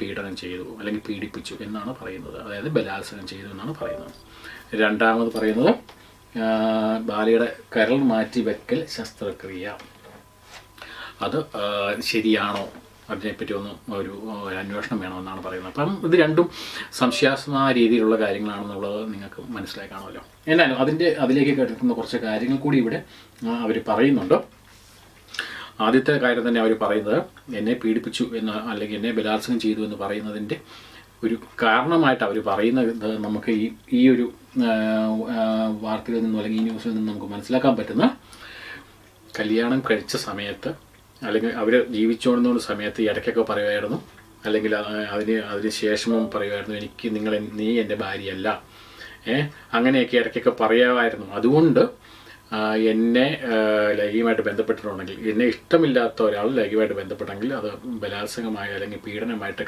പീഡനം ചെയ്തു അല്ലെങ്കിൽ പീഡിപ്പിച്ചു എന്നാണ് പറയുന്നത്. അതായത് ബലാത്സംഗം ചെയ്തു എന്നാണ് പറയുന്നത്. രണ്ടാമത് പറയുന്നത് ബാലയുടെ കരൾ മാറ്റി വെക്കൽ ശസ്ത്രക്രിയ. അത് ശരിയാണോ, അതിനെപ്പറ്റി ഒരു അന്വേഷണം വേണമെന്നാണ് പറയുന്നത്. അപ്പം ഇത് രണ്ടും സംശയാസ്പദമായ രീതിയിലുള്ള കാര്യങ്ങളാണെന്നുള്ളത് നിങ്ങൾക്ക് മനസ്സിലാക്കാണമല്ലോ. എന്നാലും അതിലേക്ക് കിടക്കുന്ന കുറച്ച് കാര്യങ്ങൾ കൂടി ഇവിടെ അവർ പറയുന്നുണ്ട്. ആദ്യത്തെ കാര്യം തന്നെ അവർ പറയുന്നത് എന്നെ പീഡിപ്പിച്ചു എന്ന് അല്ലെങ്കിൽ എന്നെ ബലാത്സംഗം ചെയ്തു എന്ന് പറയുന്നതിൻ്റെ ഒരു കാരണമായിട്ട് അവർ പറയുന്നത് നമുക്ക് ഈ ഒരു വാർത്തയിൽ നിന്നും അല്ലെങ്കിൽ ഈ ന്യൂസിൽ നിന്നും നമുക്ക് മനസ്സിലാക്കാൻ പറ്റുന്ന, കല്യാണം കഴിച്ച സമയത്ത് അല്ലെങ്കിൽ അവർ ജീവിച്ചുകൊണ്ടിരുന്ന സമയത്ത് ഇടയ്ക്കൊക്കെ പറയുമായിരുന്നു, അല്ലെങ്കിൽ അതിന് ശേഷവും പറയുമായിരുന്നു നീ എൻ്റെ ഭാര്യയല്ല, അങ്ങനെയൊക്കെ ഇടയ്ക്കൊക്കെ പറയാമായിരുന്നു. അതുകൊണ്ട് എന്നെ ലൈംഗികമായിട്ട് ബന്ധപ്പെട്ടിട്ടുണ്ടെങ്കിൽ, എന്നെ ഇഷ്ടമില്ലാത്ത ഒരാൾ ലൈംഗികമായിട്ട് ബന്ധപ്പെട്ടെങ്കിൽ അത് ബലാത്സംഗമായി അല്ലെങ്കിൽ പീഡനമായിട്ട്